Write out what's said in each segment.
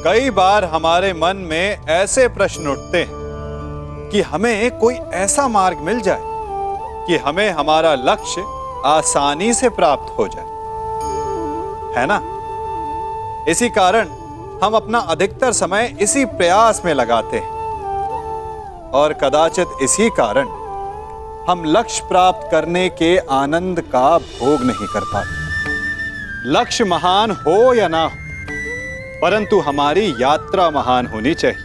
कई बार हमारे मन में ऐसे प्रश्न उठते हैं कि हमें कोई ऐसा मार्ग मिल जाए कि हमें हमारा लक्ष्य आसानी से प्राप्त हो जाए, है ना? इसी कारण हम अपना अधिकतर समय इसी प्रयास में लगाते हैं और कदाचित इसी कारण हम लक्ष्य प्राप्त करने के आनंद का भोग नहीं कर पाते। लक्ष्य महान हो या ना हो, परंतु हमारी यात्रा महान होनी चाहिए।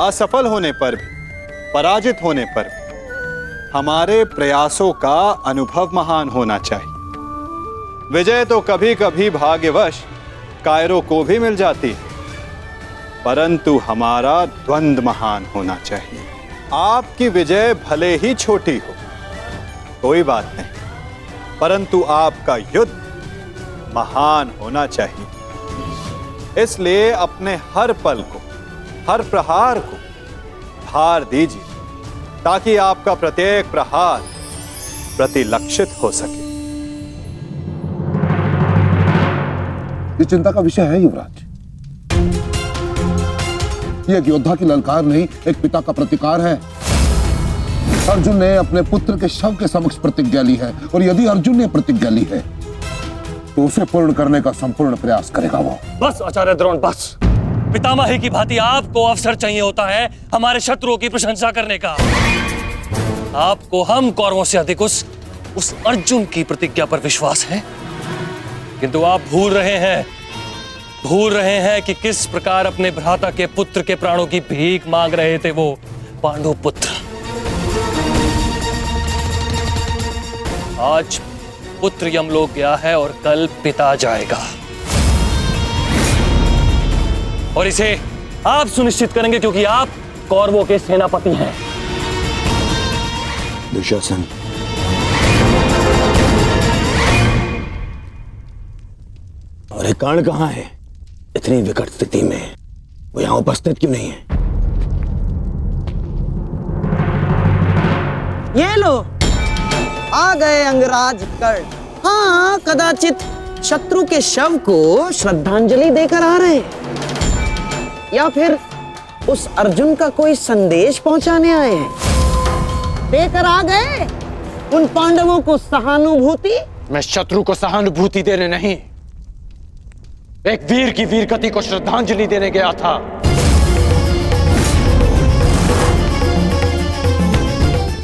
असफल होने पर भी, पराजित होने पर भी हमारे प्रयासों का अनुभव महान होना चाहिए। विजय तो कभी कभी भाग्यवश कायरों को भी मिल जाती है, परंतु हमारा द्वंद्व महान होना चाहिए। आपकी विजय भले ही छोटी हो, कोई बात नहीं, परंतु आपका युद्ध महान होना चाहिए। इसलिए अपने हर पल को, हर प्रहार को भार दीजिए ताकि आपका प्रत्येक प्रहार प्रतिलक्षित हो सके। ये चिंता का विषय है युवराज। ये एक योद्धा की ललकार नहीं, एक पिता का प्रतिकार है। अर्जुन ने अपने पुत्र के शव के समक्ष प्रतिज्ञा ली है और यदि अर्जुन ने प्रतिज्ञा ली है तो उसे पूर्ण करने का संपूर्ण प्रयास करेगा वो। बस आचार्य द्रोण, बस। पितामही की भांति आपको अवसर चाहिए होता है हमारे शत्रुओं की प्रशंसा करने का। आपको हम कौरवों से अधिक उस अर्जुन की प्रतिज्ञा पर विश्वास है, किंतु आप भूल रहे हैं कि किस प्रकार अपने भ्राता के पुत्र के प्राणों की भीख मांग रहे थे वो पांडु पुत्र। आज पुत्र यमलोक गया है और कल पिता जाएगा, और इसे आप सुनिश्चित करेंगे क्योंकि आप कौरवों के सेनापति हैं। दुशासन, और एक कर्ण कहां है? इतनी विकट स्थिति में वो यहां उपस्थित क्यों नहीं है? ये लो, आ गए अंगराज कर्ण। हाँ, कदाचित शत्रु के शव को श्रद्धांजलि देकर आ रहे हैं, या फिर उस अर्जुन का कोई संदेश पहुंचाने आए हैं। देकर आ गए उन पांडवों को सहानुभूति। मैं शत्रु को सहानुभूति देने नहीं, एक वीर की वीरगति को श्रद्धांजलि देने गया था।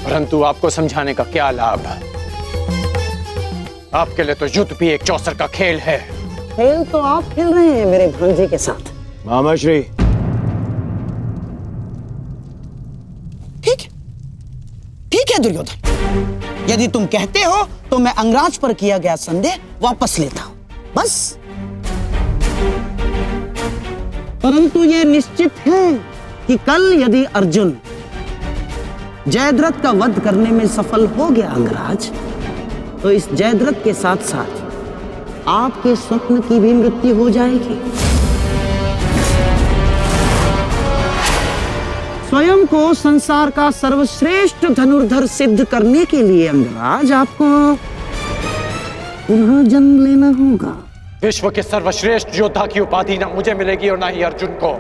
परंतु आपको समझाने का क्या लाभ? आपके लिए तो युद्ध भी एक चौसर का खेल है। खेल तो आप खेल रहे हैं मेरे भांजे के साथ। मामाश्री, ठीक है दुर्योधन, यदि तुम कहते हो तो मैं अंगराज पर किया गया संदेह वापस लेता हूं, बस। परंतु यह निश्चित है कि कल यदि अर्जुन जयद्रथ का वध करने में सफल हो गया अंगराज, तो इस जयद्रथ के साथ साथ आपके स्वप्न की भी मृत्यु हो जाएगी। स्वयं को संसार का सर्वश्रेष्ठ धनुर्धर सिद्ध करने के लिए अंगराज आपको पुनः जन्म लेना होगा। विश्व के सर्वश्रेष्ठ योद्धा की उपाधि ना मुझे मिलेगी और ना ही अर्जुन को।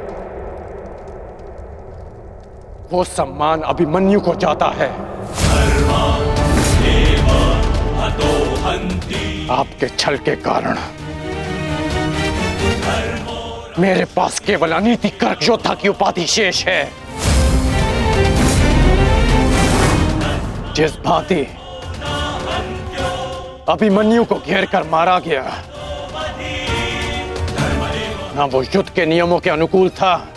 वो सम्मान अभिमन्यु को जाता है। आपके छल के कारण मेरे पास केवल अनीतिकर योद्धा की उपाधि शेष है। जिस भांति अभिमन्यु को घेर कर मारा गया, ना वो युद्ध के नियमों के अनुकूल था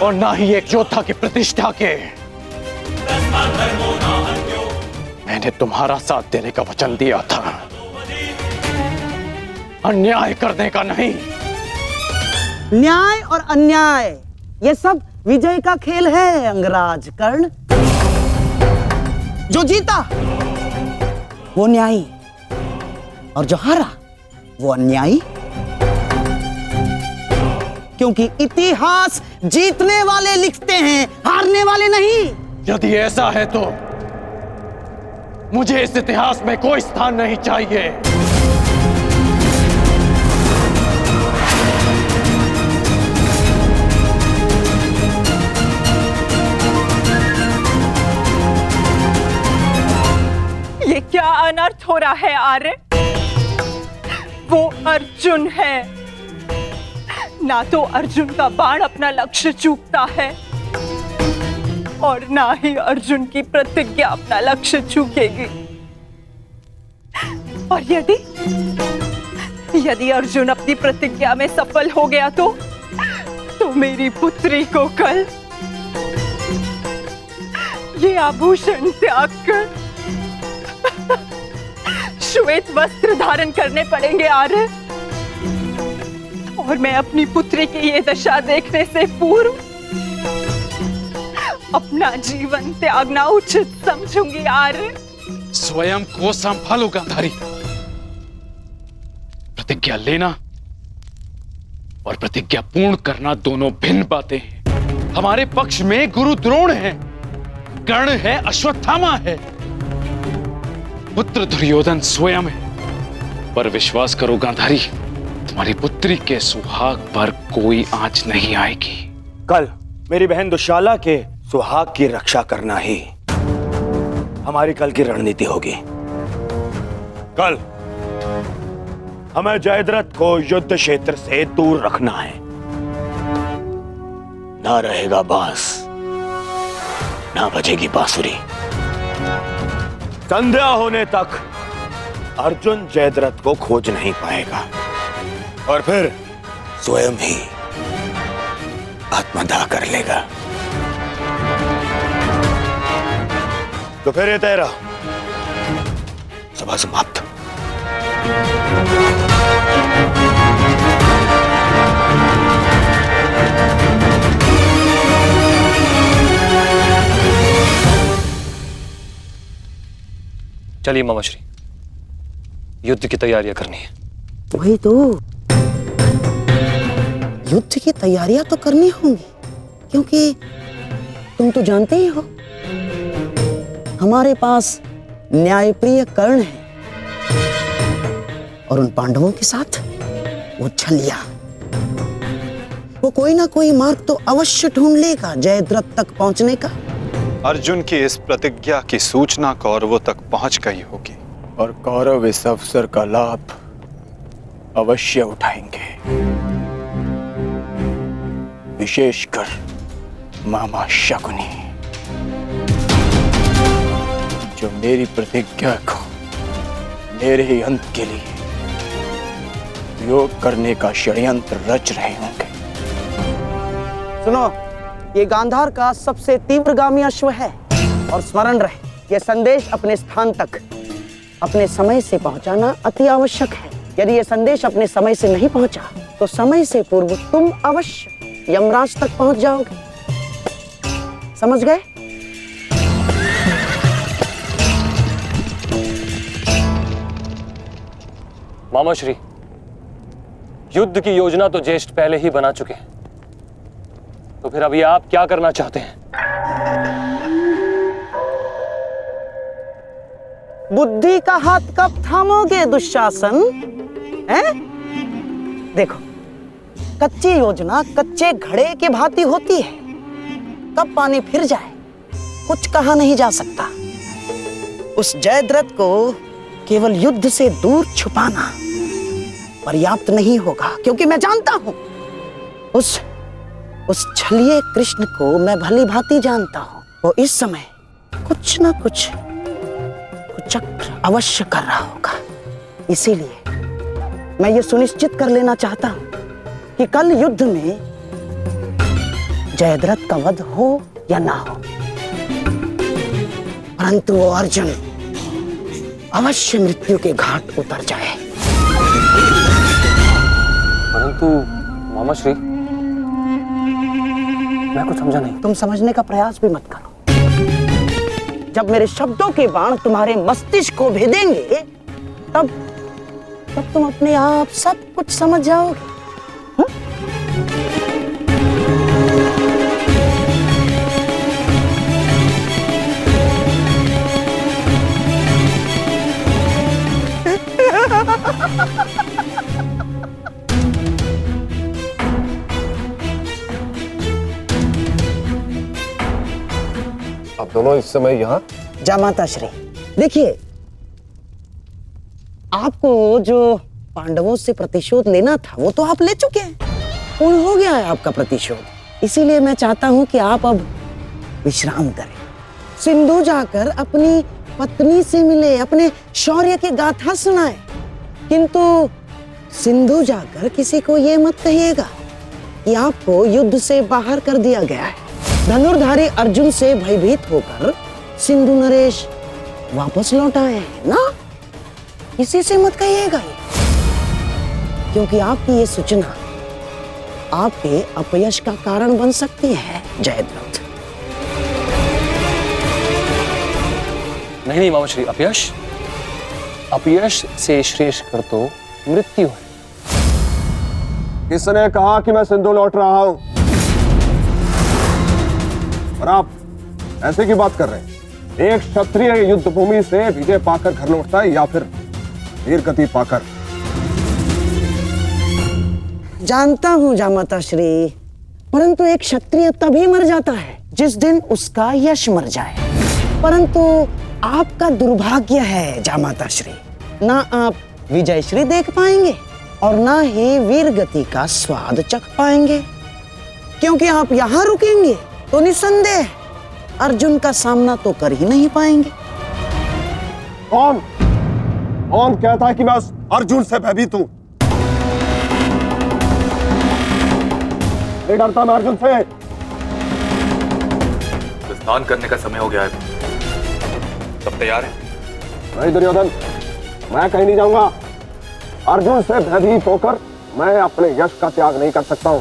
और ना ही एक योद्धा की प्रतिष्ठा के। मैंने तुम्हारा साथ देने का वचन दिया था, अन्याय करने का नहीं। न्याय और अन्याय ये सब विजय का खेल है अंगराज कर्ण। जो जीता वो न्यायी और जो हारा वो अन्यायी, क्योंकि इतिहास जीतने वाले लिखते हैं, हारने वाले नहीं। यदि ऐसा है तो मुझे इस इतिहास में कोई स्थान नहीं चाहिए। ये क्या अनर्थ हो रहा है आर्य? वो अर्जुन है, ना तो अर्जुन का बाण अपना लक्ष्य चूकता है और ना ही अर्जुन की प्रतिज्ञा अपना लक्ष्य चूकेगी। और यदि अर्जुन अपनी प्रतिज्ञा में सफल हो गया तो मेरी पुत्री को कल ये आभूषण त्याग कर श्वेत वस्त्र धारण करने पड़ेंगे आर्य। और मैं अपनी पुत्री की ये दशा देखने से पूर्व अपना जीवन त्यागना उचित समझूंगी आर्य। स्वयं को संभालो गांधारी। प्रतिज्ञा लेना और प्रतिज्ञा पूर्ण करना दोनों भिन्न बातें हैं। हमारे पक्ष में गुरु द्रोण है, कर्ण है, अश्वत्थामा है, पुत्र दुर्योधन स्वयं है। पर विश्वास करो गांधारी, तुम्हारी पुत्री के सुहाग पर कोई आंच नहीं आएगी। कल मेरी बहन दुशाला के सुहाग की रक्षा करना ही हमारी कल की रणनीति होगी। कल हमें जयद्रथ को युद्ध क्षेत्र से दूर रखना है। ना रहेगा बांस, ना बजेगी बांसुरी। संध्या होने तक अर्जुन जयद्रथ को खोज नहीं पाएगा और फिर स्वयं ही आत्मदाह कर लेगा। तो फिर ये तय रहा, सभा समाप्त। चलिए मामाश्री, युद्ध की तैयारियां करनी है। वही तो, युद्ध की तैयारियां तो करनी होंगी, क्योंकि तुम तो जानते ही हो हमारे पास न्यायप्रिय कर्ण है और उन पांडवों के साथ वो छलिया। वो कोई ना कोई मार्ग तो अवश्य ढूंढ लेगा जयद्रथ तक पहुंचने का। अर्जुन की इस प्रतिज्ञा की सूचना कौरवों तक पहुंच गई होगी और कौरव इस अवसर का लाभ अवश्य उठाएंगे, विशेषकर मामा शकुनी, जो मेरी प्रतिज्ञा को मेरे ही अंत के लिए उपयोग करने का षड्यंत्र रच रहे होंगे। सुनो, ये गांधार का सबसे तीव्रगामी अश्व है और स्मरण रहे, ये संदेश अपने स्थान तक अपने समय से पहुंचाना अति आवश्यक है। यदि ये संदेश अपने समय से नहीं पहुंचा तो समय से पूर्व तुम अवश्य यमराज तक पहुंच जाओगे। समझ गए? मामाश्री, युद्ध की योजना तो ज्येष्ठ पहले ही बना चुके हैं, तो फिर अभी आप क्या करना चाहते हैं? बुद्धि का हाथ कब थामोगे दुशासन? हैं? देखो, कच्ची योजना कच्चे घड़े के भांति होती है, कब पानी फिर जाए कुछ कहा नहीं जा सकता। उस जयद्रथ को केवल युद्ध से दूर छुपाना पर्याप्त नहीं होगा, क्योंकि मैं जानता हूं उस छलिए कृष्ण को मैं भली भांति जानता हूं। वो इस समय कुछ ना कुछ कुचक्र अवश्य कर रहा होगा। इसीलिए मैं ये सुनिश्चित कर लेना चाहता हूं कि कल युद्ध में जयद्रथ का वध हो या ना हो, परंतु वो अर्जुन अवश्य मृत्यु के घाट उतर जाए। परंतु मामाश्री, मैं कुछ समझा नहीं। तुम समझने का प्रयास भी मत करो। जब मेरे शब्दों के बाण तुम्हारे मस्तिष्क को भेदेंगे तब तुम अपने आप सब कुछ समझ जाओगे। आप दोनों इस समय यहाँ? जामाता श्री, देखिए, आपको जो पांडवों से प्रतिशोध लेना था वो तो आप ले चुके हैं, पूर्ण हो गया है आपका प्रतिशोध। इसीलिए मैं चाहता हूं कि आप अब विश्राम करें, सिंधु जाकर अपनी पत्नी से मिले, अपने शौर्य की गाथा सुनाए। किंतु सिंधु जाकर किसी को ये मत कहिएगा कि आपको युद्ध से बाहर कर दिया गया है। धनुर्धारी अर्जुन से भयभीत होकर सिंधु नरेश वापस लौट आए हैं ना, किसी से मत कहिएगा ये, क्योंकि आपकी ये सूचना आपके अपयश का कारण बन सकती है जयद्रथ। नहीं मामाश्री, अपयश से श्रेष्ठ कर तो मृत्यु है। किसने कहा कि मैं सिंधु लौट रहा हूं? और आप ऐसे की बात कर रहे हैं? एक क्षत्रिय युद्ध भूमि से विजय पाकर घर लौटता है या फिर वीर गति पाकर? जानता हूं जामाता श्री, परंतु एक क्षत्रिय तभी मर जाता है जिस दिन उसका यश मर जाए। परंतु आपका दुर्भाग्य है जामाता श्री, ना आप विजय श्री देख पाएंगे और ना ही वीर गति का स्वाद चख पाएंगे, क्योंकि आप यहां रुकेंगे तो निसंदेह अर्जुन का सामना तो कर ही नहीं पाएंगे। कौन कहता है कि मैं उस अर्जुन से भयभीत हूं? नहीं डरता मैं अर्जुन से। स्नान करने का समय हो गया है, सब तैयार हैं? नहीं दुर्योधन, मैं कहीं नहीं जाऊंगा। अर्जुन से भयभीत होकर मैं अपने यश का त्याग नहीं कर सकता हूं।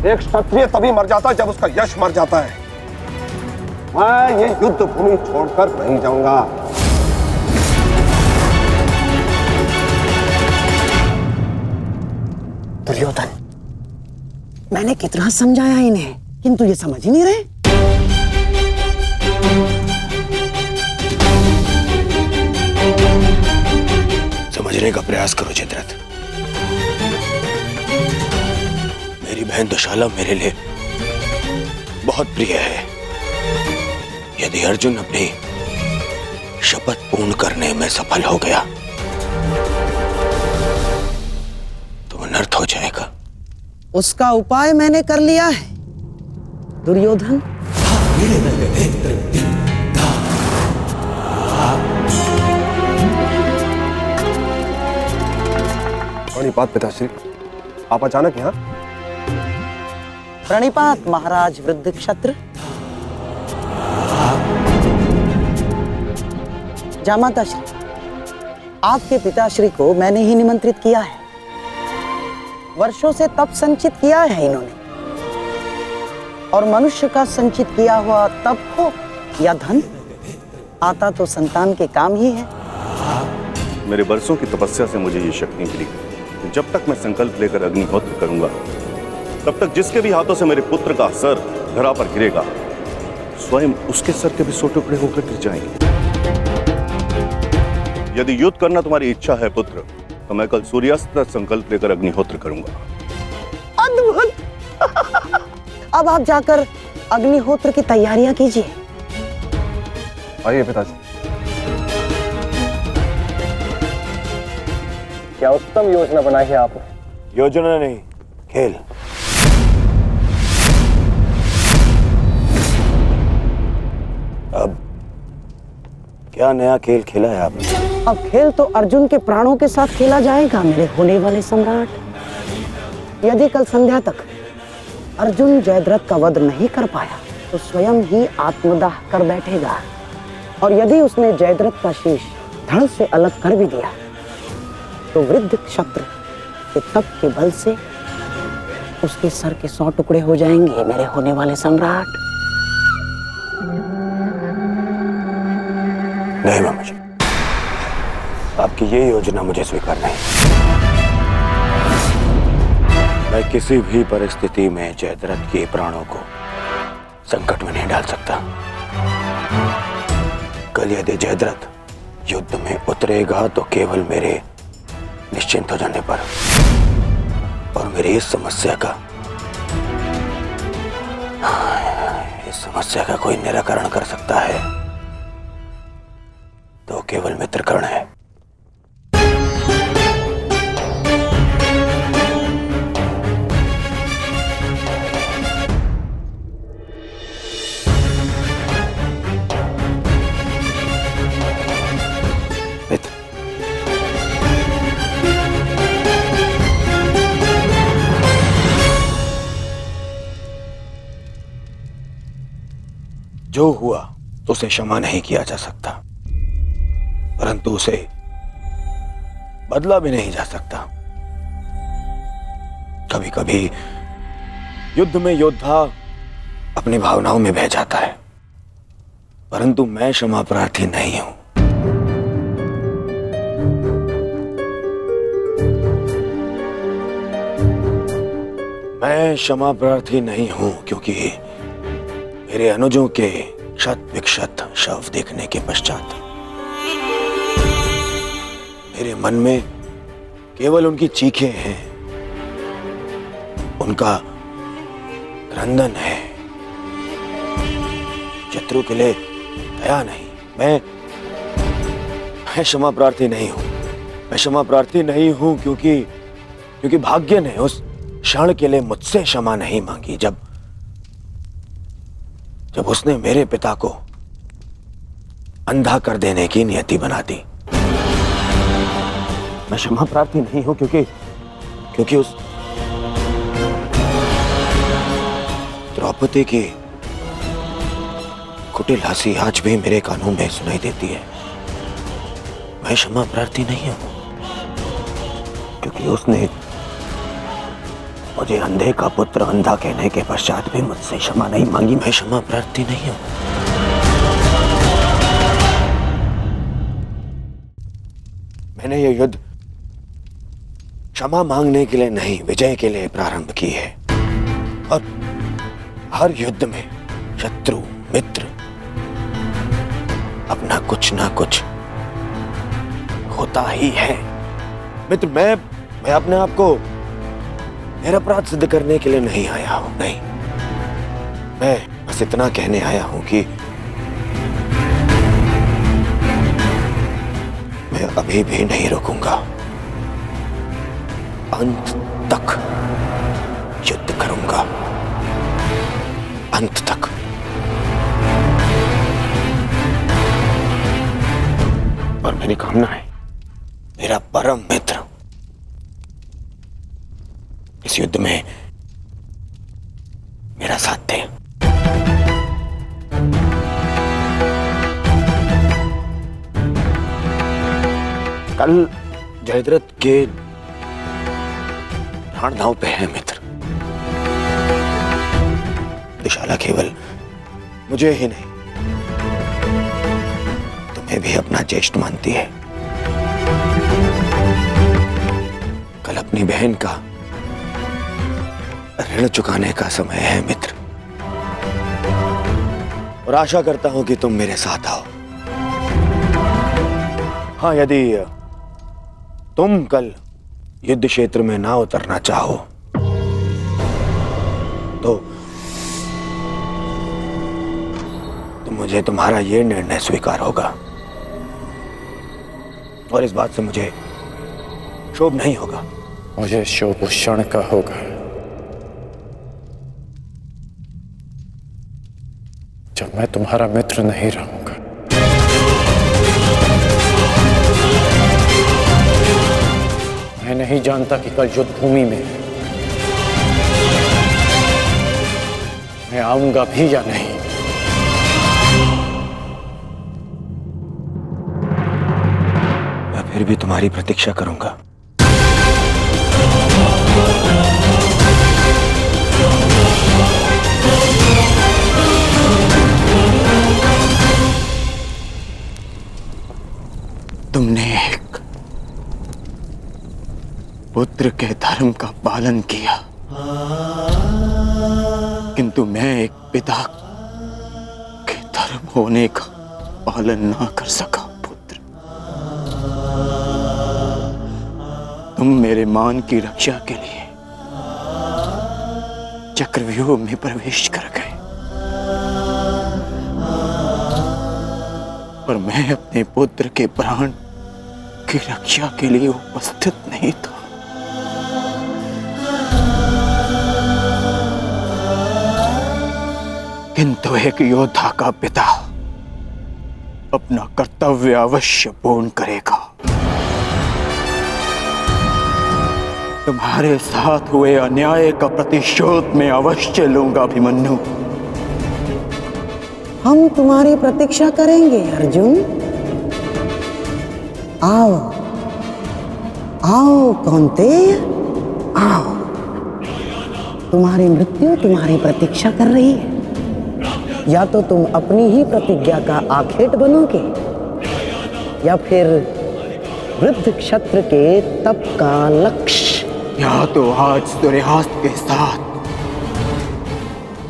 एक क्षत्रिय तभी मर जाता है जब उसका यश मर जाता है। मैं ये युद्ध भूमि छोड़कर नहीं जाऊंगा। दुर्योधन, मैंने कितना समझाया इन्हें, किंतु ये समझ ही नहीं रहे। समझने का प्रयास करो जयद्रथ। मेरी बहन दुशाला मेरे लिए बहुत प्रिय है। यदि अर्जुन अपनी शपथ पूर्ण करने में सफल हो गया तो अनर्थ हो जाएगा। उसका उपाय मैंने कर लिया है दुर्योधन। प्रणिपात पिताश्री, आप अचानक यहाँ? प्रणिपात महाराज वृद्ध क्षत्र। जामाता श्री, आपके पिताश्री को मैंने ही निमंत्रित किया है। वर्षों से तप संचित किया है इन्होंने, और मनुष्य का संचित किया हुआ तप हो या धन, आता तो संतान के काम ही है। मेरे वर्षों की तपस्या से मुझे ये शक्ति मिली कि जब तक मैं संकल्प लेकर अग्निहोत्र करूंगा तब तक जिसके भी हाथों से मेरे पुत्र का सर धरा पर गिरेगा स्वयं उसके सर के भी 100 टुकड़े होकर गिर जाएंगे। यदि युद्ध करना तुम्हारी इच्छा है पुत्र, तो मैं कल सूर्यास्त तक संकल्प लेकर अग्निहोत्र करूंगा। अद्भुत। अब आप जाकर अग्निहोत्र की तैयारियां कीजिए। आइए पिताजी। क्या उत्तम योजना बनाई है आपने। योजना नहीं, खेल। अब क्या नया खेल खेला है आपने? अब खेल तो अर्जुन के प्राणों के साथ खेला जाएगा मेरे होने वाले सम्राट। यदि कल संध्या तक अर्जुन जयद्रथ का वध नहीं कर पाया तो स्वयं ही आत्मदाह कर बैठेगा, और यदि उसने जयद्रथ का शीश धड़ से अलग कर भी दिया तो वृद्ध क्षत्र के तप के बल से उसके सर के 100 टुकड़े हो जाएंगे मेरे होने वाले सम्राट। नहीं मामा जी, आपकी ये योजना मुझे स्वीकार नहीं। मैं किसी भी परिस्थिति में जयद्रथ के प्राणों को संकट में नहीं डाल सकता। कल यदि जयद्रथ युद्ध में उतरेगा तो केवल मेरे निश्चिंत हो जाने पर, और मेरी इस समस्या का कोई निराकरण कर सकता है तो केवल मित्रकर्ण है। जो हुआ उसे क्षमा नहीं किया जा सकता, परंतु उसे बदला भी नहीं जा सकता। कभी कभी युद्ध में योद्धा अपनी भावनाओं में बह जाता है, परंतु मैं क्षमा प्रार्थी नहीं हूं। मैं क्षमा प्रार्थी नहीं हूं क्योंकि मेरे अनुजों के क्षत विक्षत शव देखने के पश्चात मेरे मन में केवल उनकी चीखें हैं, उनका क्रंदन है। शत्रु के लिए दया नहीं। मैं क्षमा प्रार्थी नहीं हूं। मैं क्षमा प्रार्थी नहीं हूं क्योंकि भाग्य ने उस क्षण के लिए मुझसे क्षमा नहीं मांगी जब उसने मेरे पिता को अंधा कर देने की नियति बना दी। मैं क्षमा प्रार्थी नहीं हूं क्योंकि उस द्रौपदी की कुटिल हंसी आज भी मेरे कानों में सुनाई देती है। मैं क्षमा प्रार्थी नहीं हूं क्योंकि उसने मुझे अंधे का पुत्र अंधा कहने के पश्चात भी मुझसे क्षमा नहीं मांगी। मैं क्षमा प्रार्थी नहीं हूं। मैंने ये युद्ध क्षमा मांगने के लिए नहीं, विजय के लिए प्रारंभ की है। और हर युद्ध में शत्रु मित्र अपना कुछ ना कुछ होता ही है। मित्र, मैं अपने आप को निरपराध सिद्ध करने के लिए नहीं आया हूं। नहीं, मैं बस इतना कहने आया हूं कि मैं अभी भी नहीं रुकूंगा। अंत तक युद्ध करूंगा, अंत तक। और मेरी कामना है मेरा परम मित्र इस युद्ध में मेरा साथ दे। कल जयद्रथ के रणदांव पे है मित्र। दुशाला केवल मुझे ही नहीं, तुम्हें भी अपना ज्येष्ठ मानती है। कल अपनी बहन का ऋण चुकाने का समय है मित्र, और आशा करता हूं कि तुम मेरे साथ आओ। हाँ, यदि तुम कल युद्ध क्षेत्र में ना उतरना चाहो तो मुझे तुम्हारा यह निर्णय स्वीकार होगा, और इस बात से मुझे शोभ नहीं होगा। मुझे शोभ उस क्षण का होगा जब मैं तुम्हारा मित्र नहीं रहूंगा। मैं नहीं जानता कि कल युद्ध भूमि में मैं आऊंगा भी या नहीं। मैं फिर भी तुम्हारी प्रतीक्षा करूंगा। तुमने एक पुत्र के धर्म का पालन किया, किंतु मैं एक पिता के धर्म होने का पालन ना कर सका। पुत्र, तुम मेरे मान की रक्षा के लिए चक्रव्यूह में प्रवेश कर गए, पर मैं अपने पुत्र के प्राण की रक्षा के लिए उपस्थित नहीं था। किंतु एक योद्धा का पिता अपना कर्तव्य अवश्य पूर्ण करेगा। तुम्हारे साथ हुए अन्याय का प्रतिशोध मैं अवश्य लूंगा अभिमन्यु। हम तुम्हारी प्रतीक्षा करेंगे अर्जुन। आओ आओ कौन्तेय, आओ। तुम्हारी मृत्यु तुम्हारी प्रतीक्षा कर रही है। या तो तुम अपनी ही प्रतिज्ञा का आखेट बनोगे, या फिर वृद्ध क्षत्र के तप का लक्ष्य। या तो आज सूर्यास्त के साथ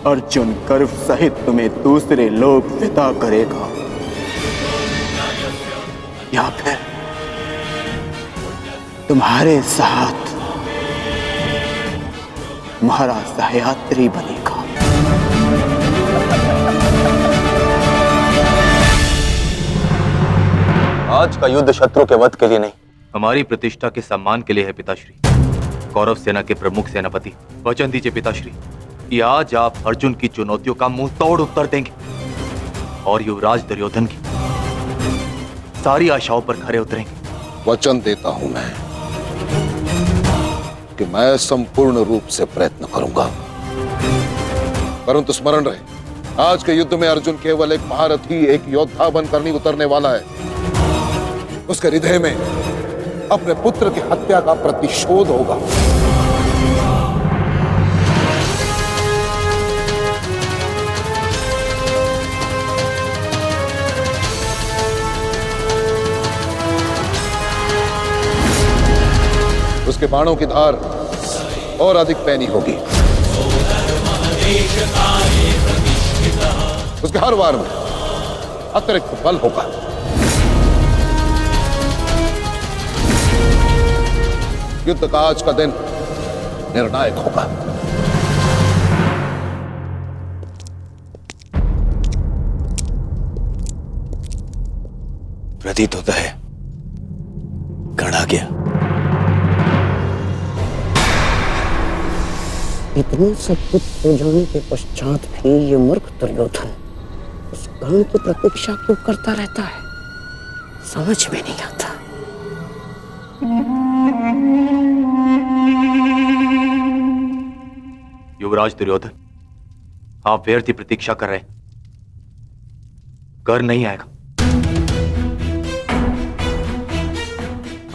अर्जुन गर्व सहित तुम्हें दूसरे लोक विदा करेगा, या फिर तुम्हारे साथ महाराज सहयात्री बनेगा। आज का युद्ध शत्रु के वध के लिए नहीं, हमारी प्रतिष्ठा के सम्मान के लिए है पिताश्री। कौरव सेना के प्रमुख सेनापति, वचन दीजिए पिताश्री कि आज आप अर्जुन की चुनौतियों का मुंह तोड़ उत्तर देंगे और युवराज दुर्योधन की सारी आशाओं पर खरे उतरेंगे। वचन देता हूं मैं कि मैं संपूर्ण रूप से प्रयत्न करूंगा। परंतु स्मरण रहे, आज के युद्ध में अर्जुन केवल एक महारथी, एक योद्धा बनकर नहीं उतरने वाला है। उसके हृदय में अपने पुत्र की हत्या का प्रतिशोध होगा। उसके बाणों की धार और अधिक पैनी होगी। उसके हर वार में अतिरिक्त बल होगा। युद्ध का आज का दिन निर्णायक होगा। प्रतीत होता है गण आ गया। इतने सब कुछ हो जाने के पश्चात भी ये मूर्ख दुर्योधन उस गण की प्रतीक्षा क्यों करता रहता है, समझ में नहीं आता। युवराज दुर्योधन, आप व्यर्थ ही प्रतीक्षा कर रहे हैं। कर नहीं आएगा।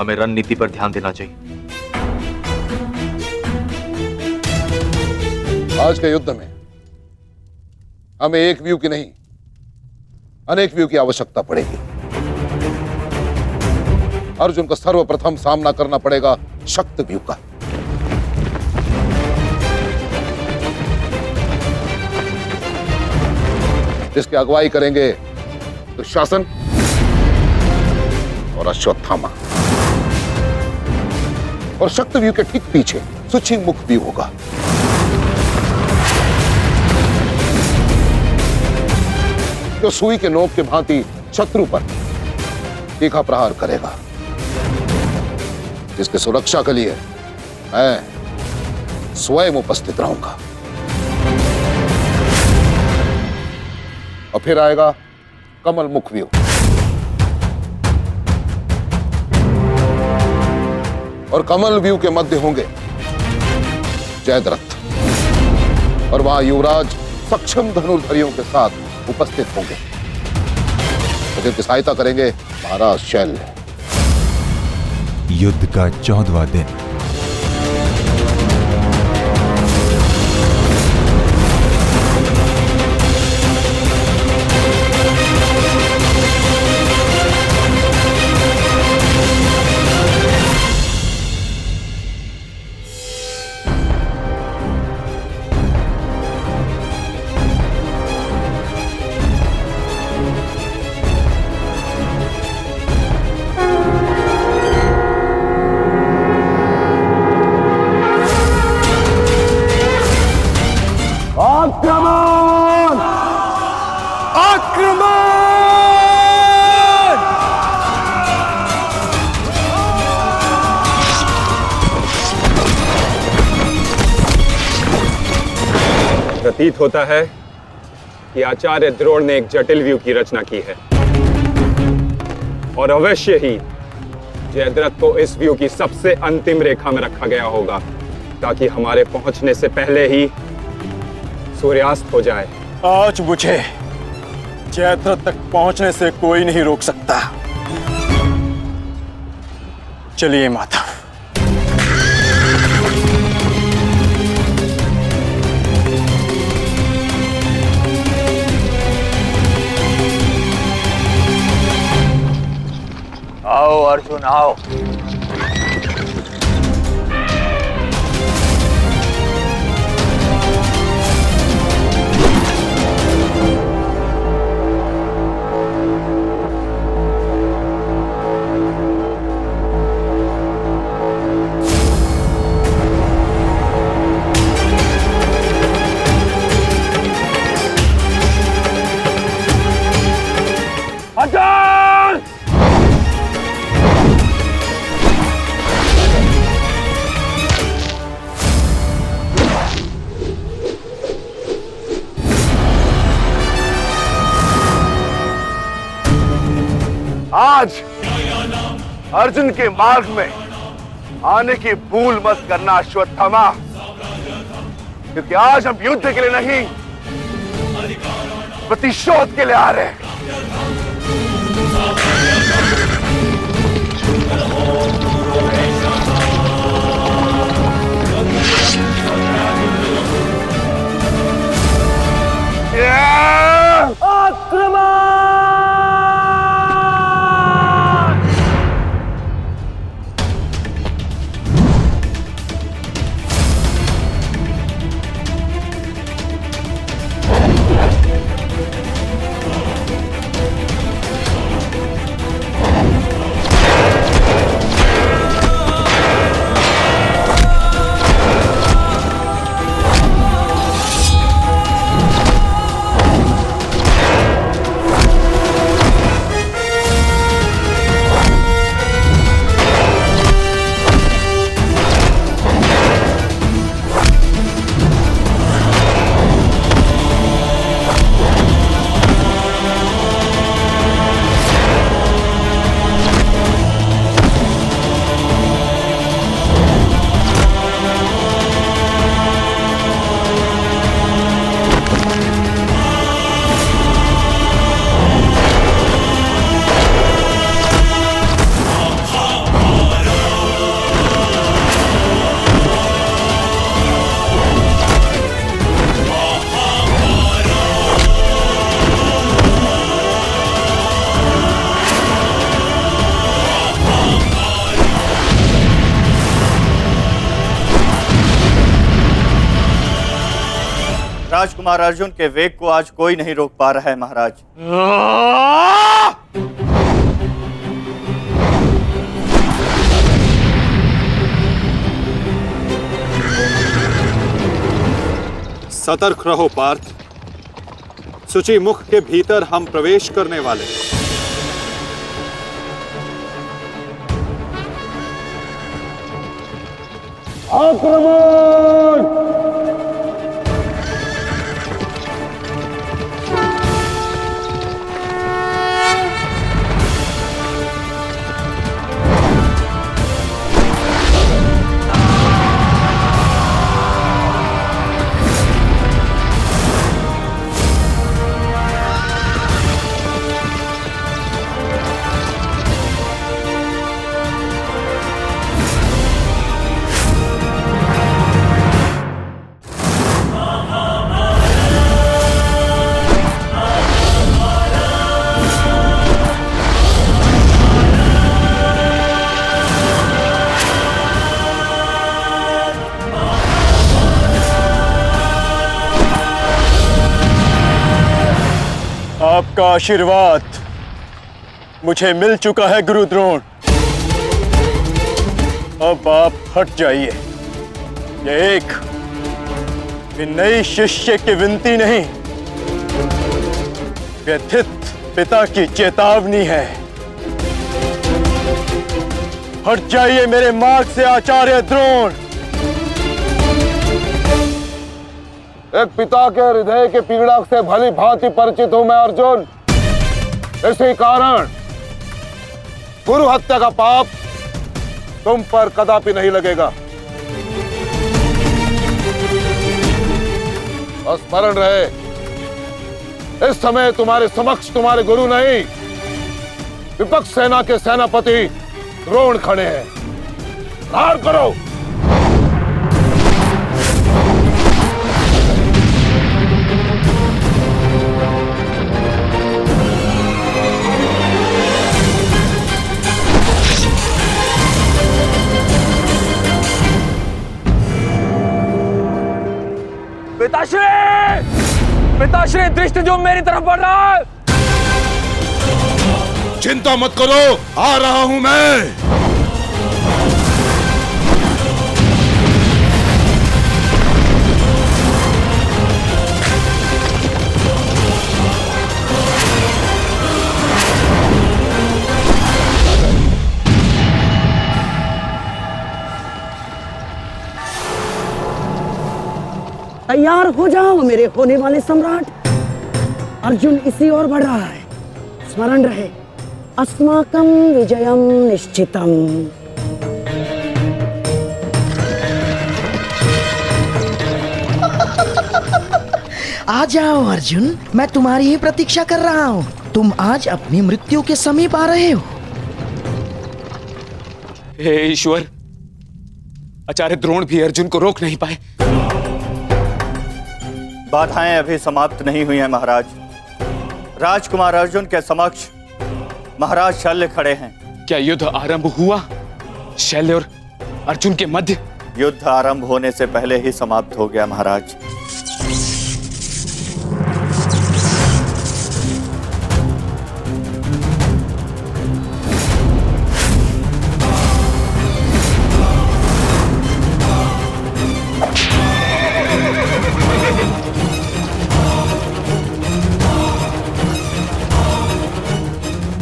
हमें रणनीति पर ध्यान देना चाहिए। आज के युद्ध में हमें एक व्यू की नहीं, अनेक व्यू की आवश्यकता पड़ेगी। अर्जुन को सर्वप्रथम सामना करना पड़ेगा शक्त व्यू का। जिसकी अगुवाई करेंगे दुशासन और अश्वत्थामा। और शक्त व्यू के ठीक पीछे सुचिमुख व्यू होगा। जो सुई के नोक के भांति शत्रु पर तीखा प्रहार करेगा। जिसकी सुरक्षा के लिए मैं स्वयं उपस्थित रहूंगा। और फिर आएगा कमल मुख व्यू। और कमल व्यू के मध्य होंगे जयद्रथ, और वहां युवराज सक्षम धनुर्धरियों के साथ उपस्थित होंगे, जिनकी सहायता करेंगे महाराज शैल्य। युद्ध का 14वां दिन। आक्रमण! आक्रमण! प्रतीत होता है कि आचार्य द्रोण ने एक जटिल व्यू की रचना की है और अवश्य ही जयद्रथ को इस व्यू की सबसे अंतिम रेखा में रखा गया होगा, ताकि हमारे पहुंचने से पहले ही सूर्यास्त हो जाए। आज मुझे जयद्रथ तक पहुंचने से कोई नहीं रोक सकता। चलिए माता। आओ अर्जुन आओ। आज अर्जुन के मार्ग में आने की भूल मत करना अश्वत्थामा, क्योंकि आज हम युद्ध के लिए नहीं, प्रतिशोध के लिए आ रहे हैं। राजकुमार अर्जुन के वेग को आज कोई नहीं रोक पा रहा है महाराज। सतर्क रहो पार्थ, सूची मुख के भीतर हम प्रवेश करने वाले। आक्रमण! आपका आशीर्वाद मुझे मिल चुका है गुरु द्रोण। अब आप हट जाइए। ये एक विनयी शिष्य की विनती नहीं, व्यथित पिता की चेतावनी है। हट जाइए मेरे मार्ग से आचार्य द्रोण। एक पिता के हृदय के पीड़ा से भली भांति परिचित हूं मैं अर्जुन। इसी कारण गुरु हत्या का पाप तुम पर कदापि नहीं लगेगा। स्मरण रहे, इस समय तुम्हारे समक्ष तुम्हारे गुरु नहीं, विपक्ष सेना के सेनापति द्रोण खड़े हैं। प्रहार करो। पिताश्री दृष्टि जो मेरी तरफ बढ़ रहा है। चिंता मत करो, आ रहा हूं मैं। तैयार हो जाओ मेरे होने वाले सम्राट। अर्जुन इसी ओर बढ़ रहा है। स्मरण रहे, अस्माकं विजयम निश्चितम। आ जाओ अर्जुन, मैं तुम्हारी ही प्रतीक्षा कर रहा हूँ। तुम आज अपनी मृत्यु के समीप आ रहे हो। हे ईश्वर, आचार्य द्रोण भी अर्जुन को रोक नहीं पाए। बाधाएं अभी समाप्त नहीं हुई हैं महाराज। राजकुमार अर्जुन के समक्ष महाराज शल्य खड़े हैं। क्या युद्ध आरंभ हुआ? शल्य और अर्जुन के मध्य? युद्ध आरंभ होने से पहले ही समाप्त हो गया महाराज।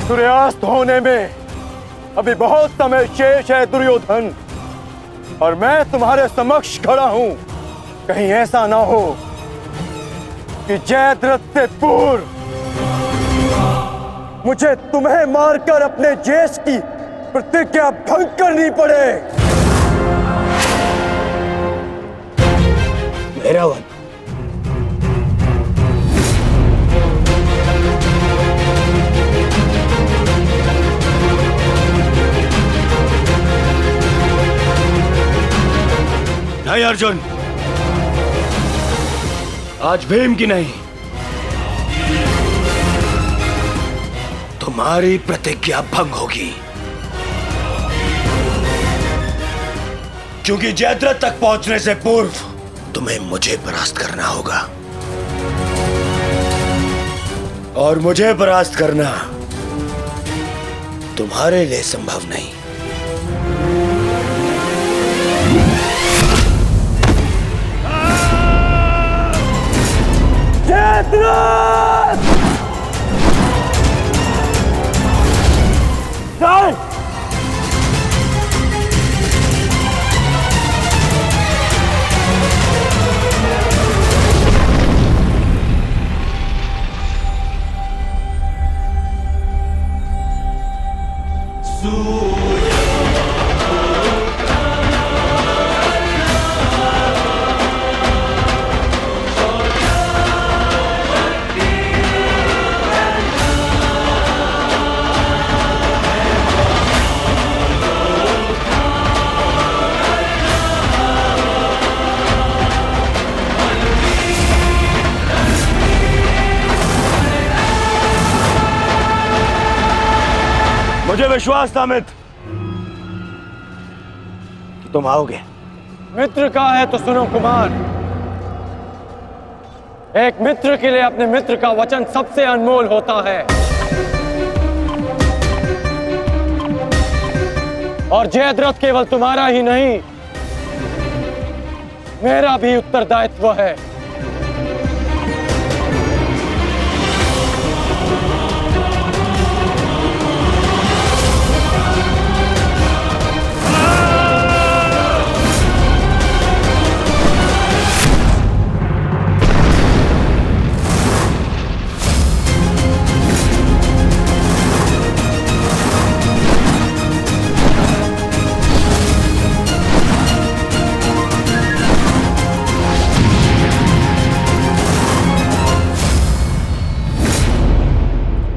सूर्यास्त होने में अभी बहुत समय शेष है दुर्योधन, और मैं तुम्हारे समक्ष खड़ा हूं। कहीं ऐसा ना हो कि जयद्रथ से पूर्व मुझे तुम्हें मारकर अपने जेश की प्रतिज्ञा भंग करनी पड़े। मेरा वन नहीं अर्जुन, आज भीम की नहीं, तुम्हारी प्रतिज्ञा भंग होगी। क्योंकि जयद्रथ तक पहुंचने से पूर्व तुम्हें मुझे परास्त करना होगा, और मुझे परास्त करना तुम्हारे लिए संभव नहीं। मुझे विश्वास था मित्र कि तुम आओगे। मित्र का है तो सुनो कुमार, एक मित्र के लिए अपने मित्र का वचन सबसे अनमोल होता है, और जयद्रथ केवल तुम्हारा ही नहीं, मेरा भी उत्तरदायित्व है।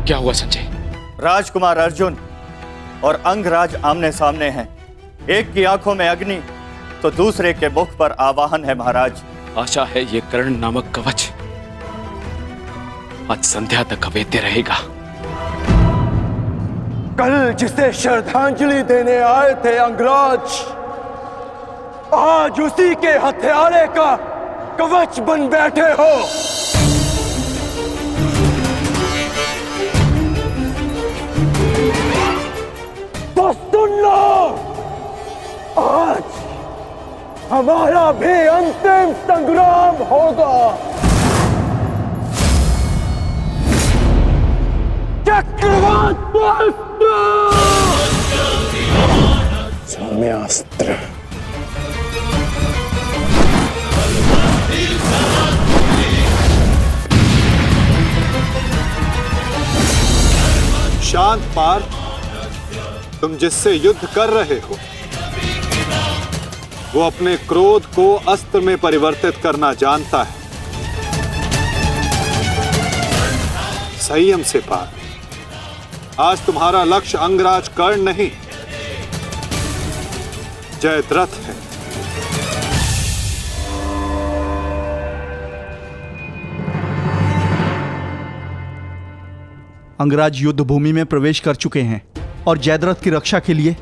क्या हुआ संजय? राजकुमार अर्जुन और अंगराज आमने सामने हैं। एक की आंखों में अग्नि तो दूसरे के मुख पर आवाहन है महाराज। आशा है ये कर्ण नामक कवच आज संध्या तक अवेद्य रहेगा। कल जिसे श्रद्धांजलि देने आए थे अंगराज, आज उसी के हथियारे का कवच बन बैठे हो। तो सुन लो, आज हमारा भी अंतिम संग्राम होगा। चक्रवात सौम्यास्त्र। शांत पार्थ, तुम जिससे युद्ध कर रहे हो वो अपने क्रोध को अस्त्र में परिवर्तित करना जानता है। संयम से पार्थ, आज तुम्हारा लक्ष्य अंगराज कर्ण नहीं, जयद्रथ है। अंगराज युद्ध भूमि में प्रवेश कर चुके हैं और जयद्रथ की रक्षा के लिए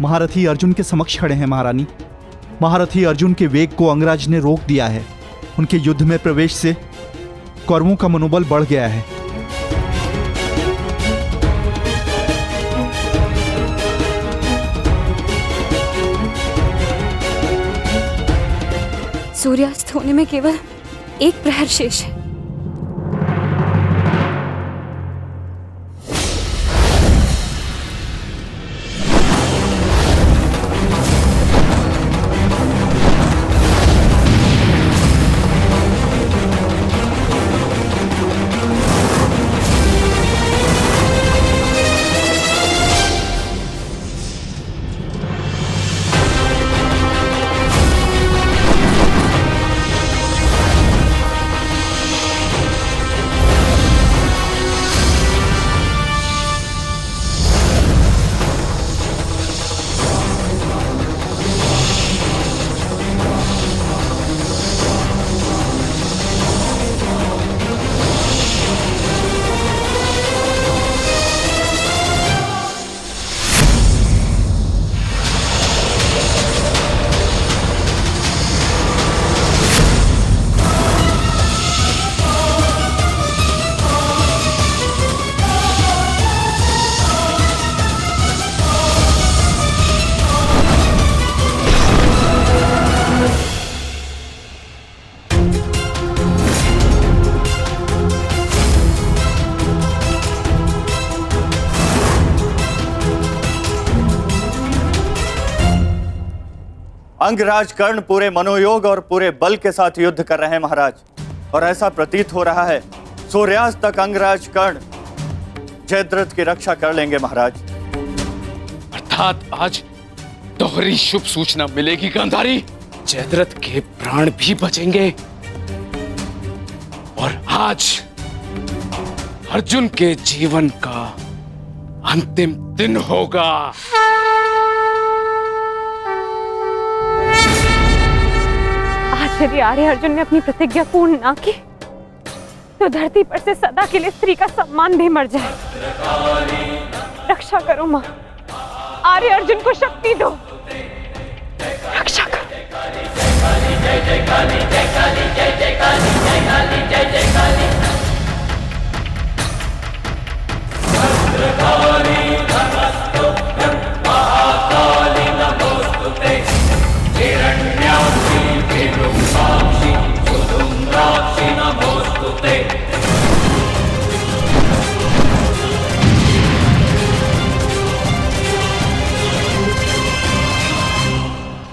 महारथी अर्जुन के समक्ष खड़े हैं। महारानी, महारथी अर्जुन के वेग को अंगराज ने रोक दिया है। उनके युद्ध में प्रवेश से कौरवों का मनोबल बढ़ गया है। सूर्यास्त होने में केवल एक प्रहर शेष है। अंगराज कर्ण पूरे मनोयोग और पूरे बल के साथ युद्ध कर रहे हैं महाराज, और ऐसा प्रतीत हो रहा है सूर्यास्त तक अंगराज कर्ण जयद्रथ की रक्षा कर लेंगे महाराज। अर्थात आज दोहरी शुभ सूचना मिलेगी गांधारी। जयद्रथ के प्राण भी बचेंगे और आज अर्जुन के जीवन का अंतिम दिन होगा। यदि आर्य अर्जुन ने अपनी प्रतिज्ञा पूर्ण ना की तो धरती पर से सदा के लिए स्त्री का सम्मान भी मर जाए। रक्षा करो मां, आर्य अर्जुन को शक्ति दो, रक्षा करो।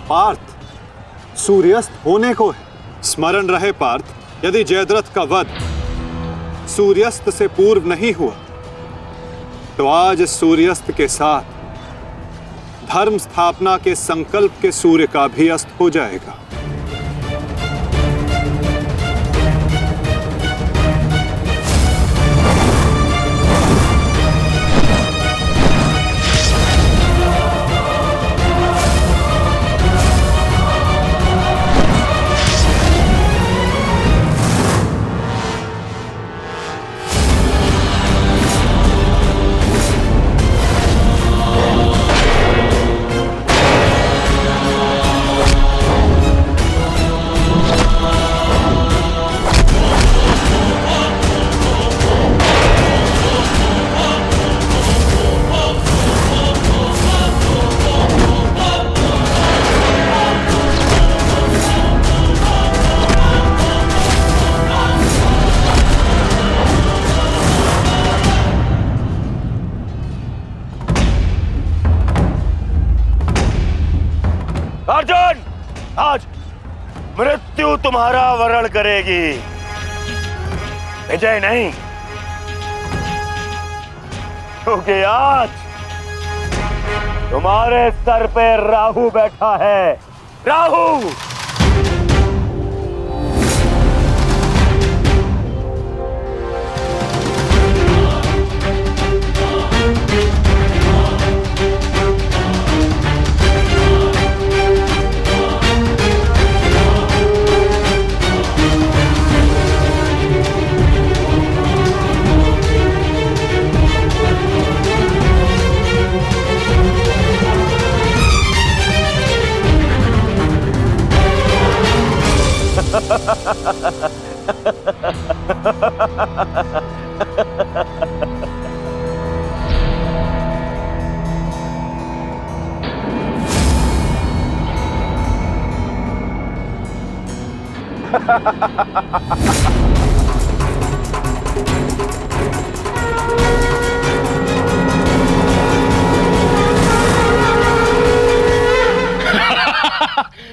पार्थ, सूर्यास्त होने को है। स्मरण रहे पार्थ, यदि जयद्रथ का वध सूर्यास्त से पूर्व नहीं हुआ तो आज सूर्यास्त के साथ धर्म स्थापना के संकल्प के सूर्य का भी अस्त हो जाएगा। अर्जुन, आज मृत्यु तुम्हारा वरण करेगी, विजय नहीं। क्योंकि आज तुम्हारे सर पे राहु बैठा है। राहु!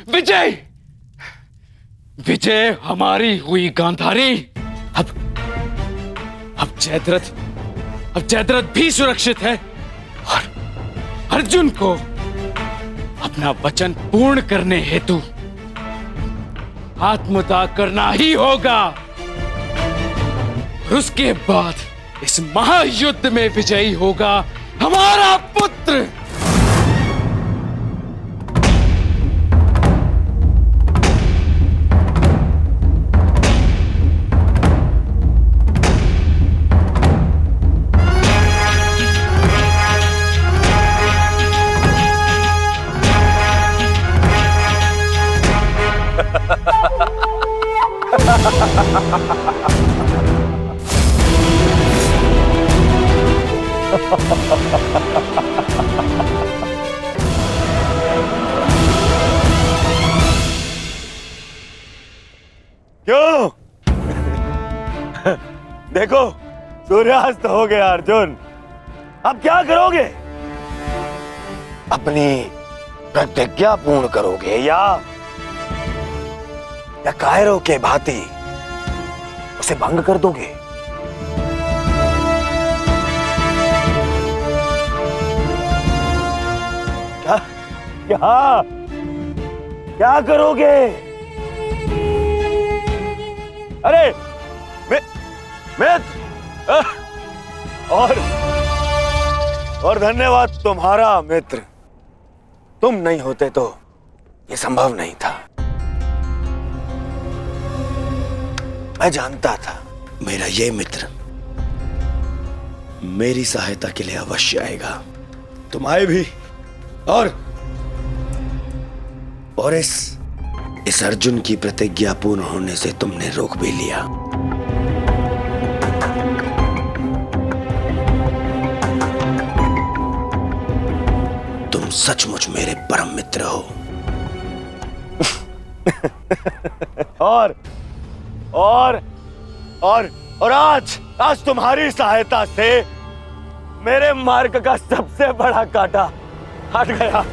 विजय, विजय हमारी हुई गांधारी। अब जयद्रथ भी सुरक्षित है और अर्जुन को अपना वचन पूर्ण करने हेतु आत्मदाह करना ही होगा। और उसके बाद इस महायुद्ध में विजयी होगा हमारा पुत्र। क्यों? देखो, सूर्यास्त हो गया अर्जुन। अब क्या करोगे? अपनी प्रतिज्ञा पूर्ण करोगे या कायरों के भांति उसे भंग कर दोगे? क्या क्या क्या करोगे? अरे और धन्यवाद तुम्हारा मित्र। तुम नहीं होते तो ये संभव नहीं था। मैं जानता था मेरा ये मित्र मेरी सहायता के लिए अवश्य आएगा। तुम आए भी और इस अर्जुन की प्रतिज्ञा पूर्ण होने से तुमने रोक भी लिया। तुम सचमुच मेरे परम मित्र हो। और आज तुम्हारी सहायता से मेरे मार्ग का सबसे बड़ा कांटा हट गया।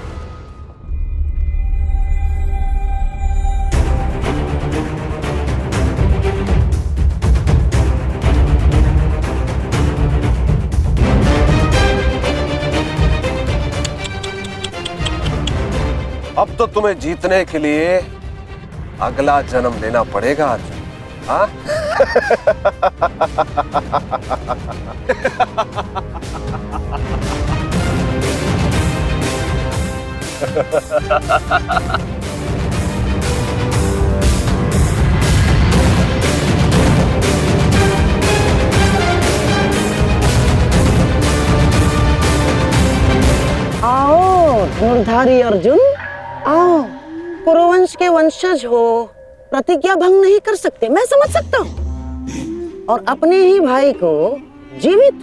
अब तो तुम्हें जीतने के लिए अगला जन्म लेना पड़ेगा अर्जुन। हाँ? आओ धनुर्धारी अर्जुन, आओ। कुरुवंश के वंशज हो, प्रतिज्ञा भंग नहीं कर सकते, मैं समझ सकता हूँ। और अपने ही भाई को जीवित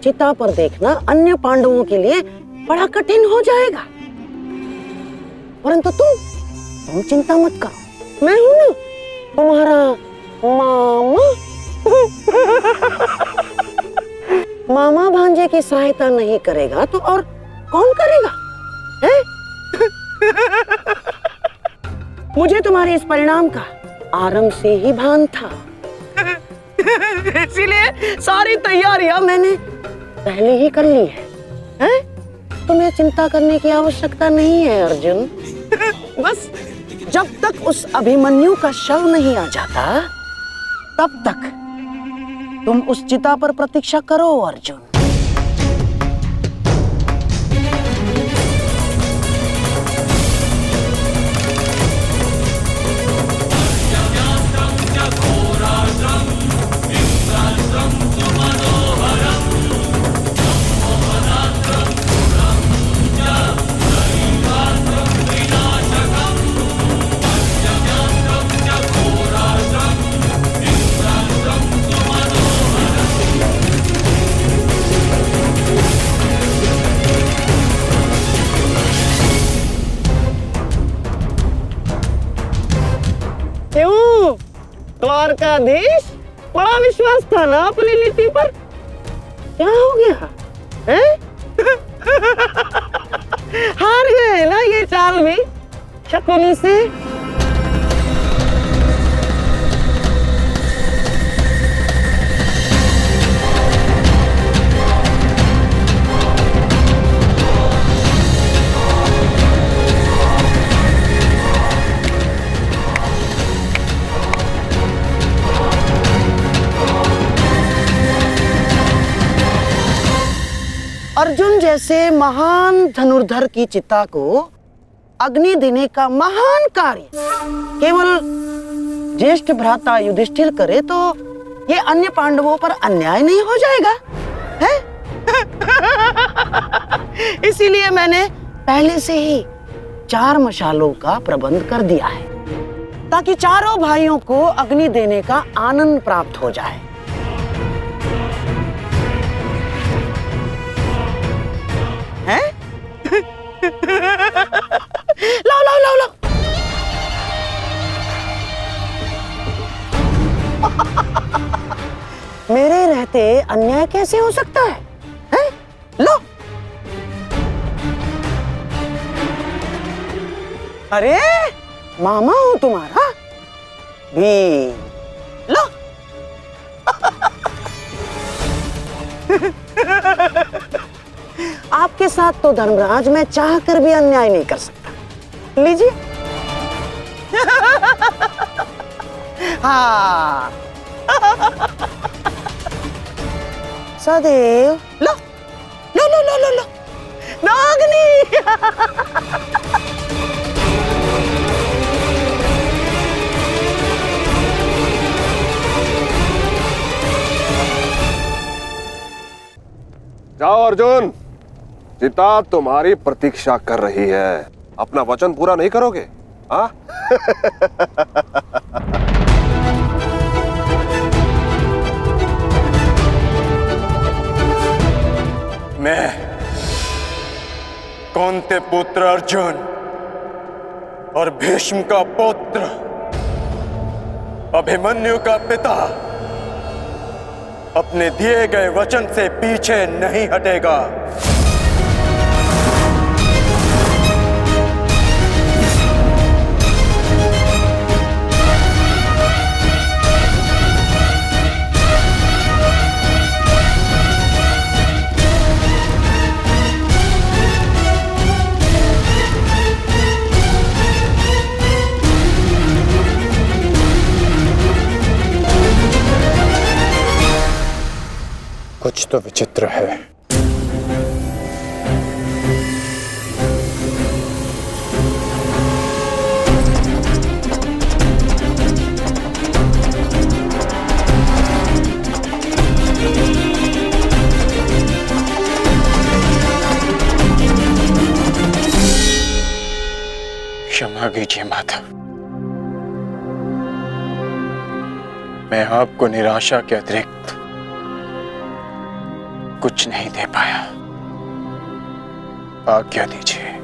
चिता पर देखना अन्य पांडवों के लिए बड़ा कठिन हो जाएगा। परंतु तुम चिंता मत करो, मैं हूं ना तुम्हारा मामा। मामा भांजे की सहायता नहीं करेगा तो और कौन करेगा? है? मुझे तुम्हारे इस परिणाम का आरंभ से ही भान था। इसीलिए सारी तैयारियां मैंने पहले ही कर ली है? तुम्हें चिंता करने की आवश्यकता नहीं है अर्जुन। बस जब तक उस अभिमन्यु का शव नहीं आ जाता तब तक तुम उस चिता पर प्रतीक्षा करो अर्जुन। क्यों द्वारकाधीश, बड़ा विश्वास था ना अपनी नीति पर? क्या हो गया है? हार गए ना ये चाल भी शकुनी से? अर्जुन जैसे महान धनुर्धर की चिता को अग्नि देने का महान कार्य केवल ज्येष्ठ भ्राता युधिष्ठिर करे तो ये अन्य पांडवों पर अन्याय नहीं हो जाएगा है? इसीलिए मैंने पहले से ही 4 मशालों का प्रबंध कर दिया है ताकि चारों भाइयों को अग्नि देने का आनंद प्राप्त हो जाए। हैं? लाओ लाओ लाओ लाओ। मेरे रहते अन्याय कैसे हो सकता है? हैं? लो। अरे मामा हूं तुम्हारा भी, लो। आपके साथ तो धर्मराज मैं चाह कर भी अन्याय नहीं कर सकता। लीजिए। हाँ। सदैव लो लो लो लो लो लो नागनी। जाओ अर्जुन, चिता तुम्हारी प्रतीक्षा कर रही है। अपना वचन पूरा नहीं करोगे? हाँ? मैं कौंते पुत्र अर्जुन और भीष्म का पुत्र अभिमन्यु का पिता अपने दिए गए वचन से पीछे नहीं हटेगा। कुछ तो विचित्र है। क्षमा कीजिए माता, मैं आपको निराशा के अतिरिक्त कुछ नहीं दे पाया। आज्ञा दीजिए।